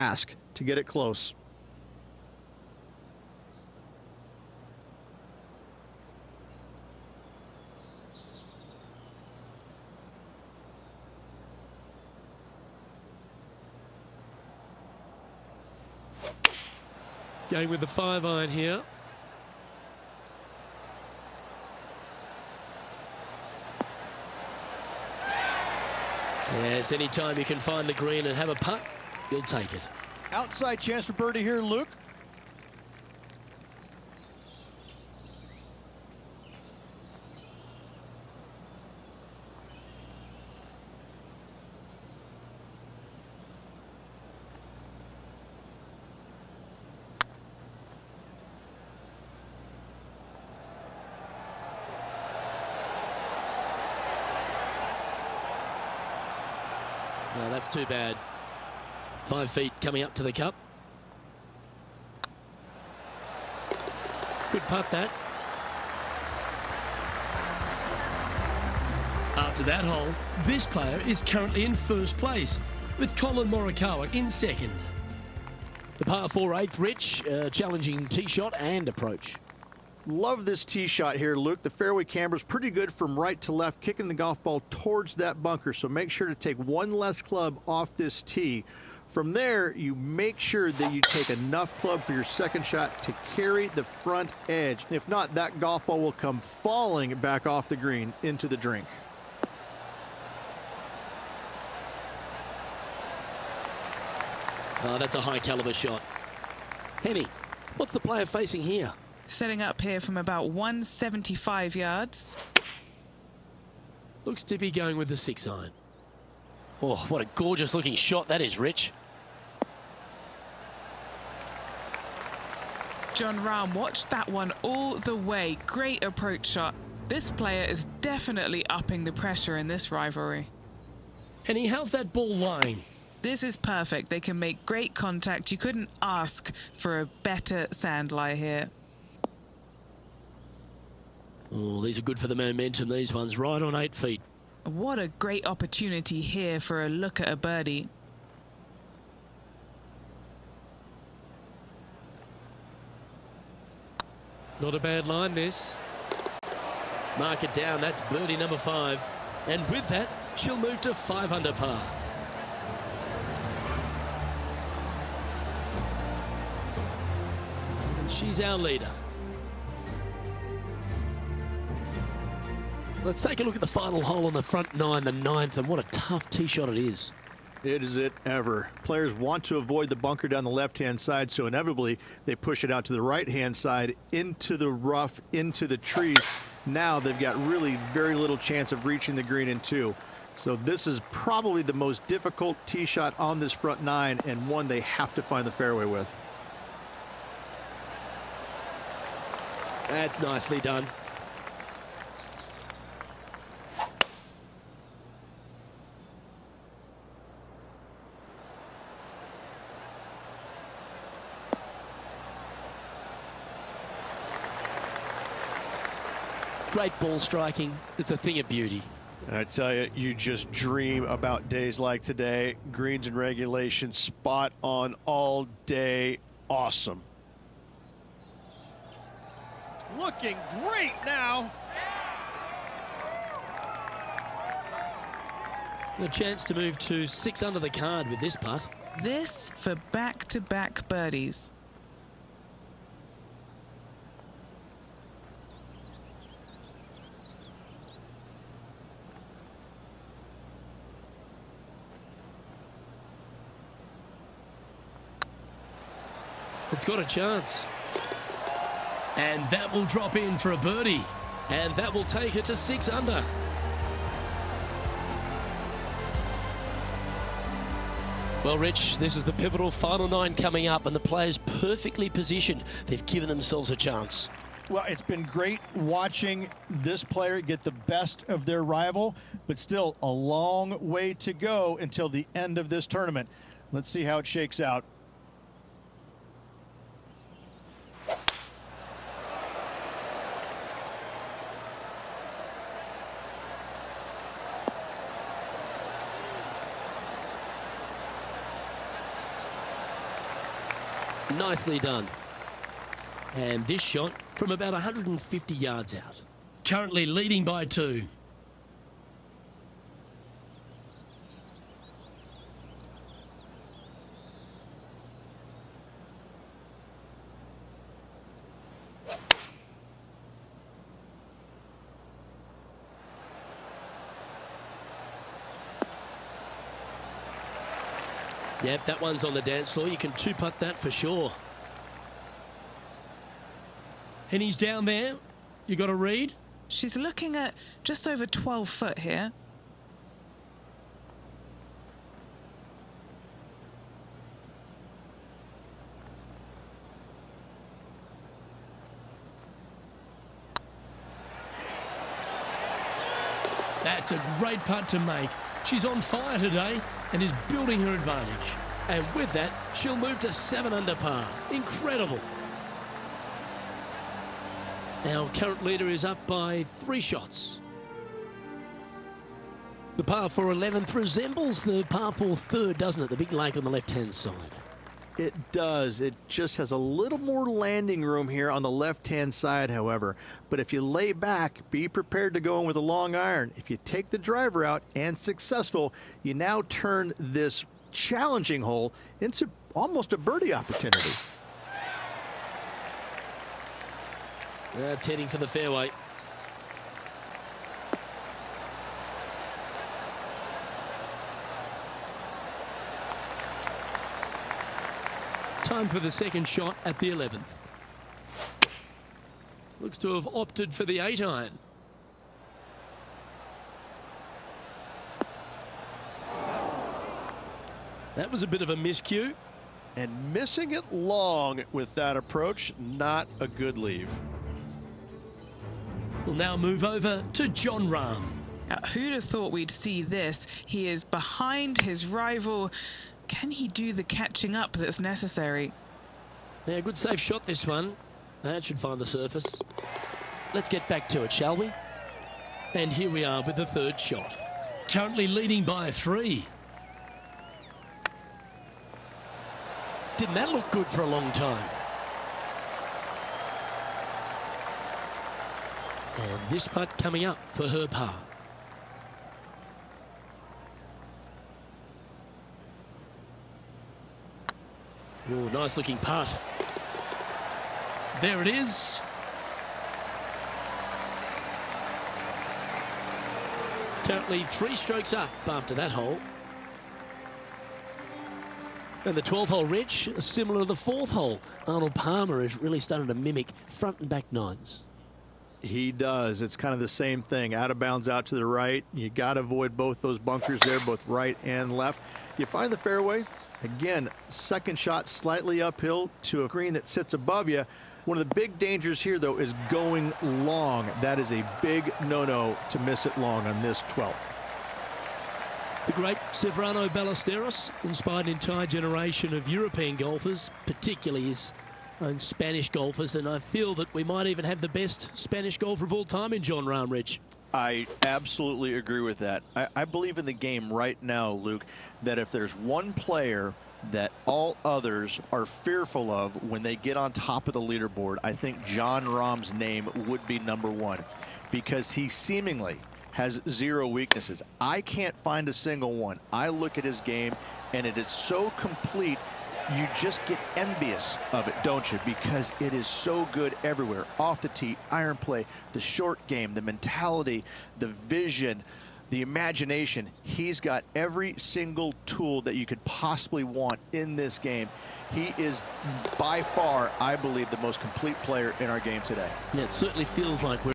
Ask to get it close. Going with the 5-iron here. Yes, anytime you can find the green and have a putt, you'll take it. Outside chance for birdie here, Luke. No, that's too bad. 5 feet coming up to the cup. Good putt, that. After that hole, this player is currently in first place, with Colin Morikawa in second. The par 4 8th, Rich, challenging tee shot and approach. Love this tee shot here, Luke. The fairway camber's pretty good from right to left, kicking the golf ball towards that bunker. So make sure to take one less club off this tee. From there, you make sure that you take enough club for your second shot to carry the front edge. If not, that golf ball will come falling back off the green into the drink. Oh, that's a high caliber shot. Henny, what's the player facing here? Setting up here from about 175 yards. Looks to be going with the 6-iron. Oh, what a gorgeous looking shot that is, Rich. John Rahm watched that one all the way. Great approach shot. This player is definitely upping the pressure in this rivalry. Henny, how's that ball lying? This is perfect. They can make great contact. You couldn't ask for a better sand lie here. Oh, these are good for the momentum, these ones, right on 8 feet. What a great opportunity here for a look at a birdie. Not a bad line, this. Mark it down, that's birdie number 5. And with that, she'll move to 5 under par. And she's our leader. Let's take a look at the final hole on the front 9, the 9th, and what a tough tee shot it is. It is it ever. Players want to avoid the bunker down the left-hand side, so inevitably they push it out to the right-hand side, into the rough, into the trees. Now they've got really very little chance of reaching the green in 2. So this is probably the most difficult tee shot on this front 9, and one they have to find the fairway with. That's nicely done. Great ball striking. It's a thing of beauty. I tell you, you just dream about days like today. Greens and regulation, spot on all day. Awesome. Looking great now. A chance to move to 6 under the card with this putt. This for back-to-back birdies. It's got a chance. And that will drop in for a birdie. And that will take it to 6 under. Well, Rich, this is the pivotal final 9 coming up, and the players perfectly positioned. They've given themselves a chance. Well, it's been great watching this player get the best of their rival, but still a long way to go until the end of this tournament. Let's see how it shakes out. Nicely done. And this shot from about 150 yards out. Currently leading by 2. Yep, that one's on the dance floor. You can two-putt that for sure. And he's down there. You got a read? She's looking at just over 12 foot here. That's a great putt to make. She's on fire today and is building her advantage. And with that, she'll move to 7 under par. Incredible. Our current leader is up by 3 shots. The par 4 11th resembles the par 4 third, doesn't it? The big lake on the left-hand side. It does. It just has a little more landing room here on the left-hand side, however. But if you lay back, be prepared to go in with a long iron. If you take the driver out and successful, you now turn this challenging hole into almost a birdie opportunity. That's heading for the fairway. Time for the second shot at the 11th. Looks to have opted for the 8-iron. That was a bit of a miscue. And missing it long with that approach, not a good leave. We'll now move over to Jon Rahm. Now, who'd have thought we'd see this? He is behind his rival. Can he do the catching up that's necessary? Yeah, good safe shot this one. That should find the surface. Let's get back to it, shall we? And here we are with the third shot. Currently leading by 3. Didn't that look good for a long time? And this putt coming up for her par. Oh, nice looking putt. There it is. Currently 3 strokes up after that hole. And the 12th hole, Rich, similar to the 4th hole. Arnold Palmer is really starting to mimic front and back 9s. He does. It's kind of the same thing. Out of bounds out to the right. You got to avoid both those bunkers there, both right and left. You find the fairway. Again, second shot slightly uphill to a green that sits above you. One of the big dangers here, though, is going long. That is a big no-no to miss it long on this 12th. The great Severano Ballesteros inspired an entire generation of European golfers, particularly his own Spanish golfers, and I feel that we might even have the best Spanish golfer of all time in Jon Rahm, Rich. I absolutely agree with that. I believe in the game right now, Luke, that if there's one player that all others are fearful of when they get on top of the leaderboard, I think Jon Rahm's name would be #1, because he seemingly has 0 weaknesses. I can't find a single one. I look at his game and it is so complete, you just get envious of it, don't you? Because it is so good everywhere. Off the tee, iron play, the short game, the mentality, the vision, the imagination. He's got every single tool that you could possibly want in this game. He is by far, I believe, the most complete player in our game today. Yeah, it certainly feels like we're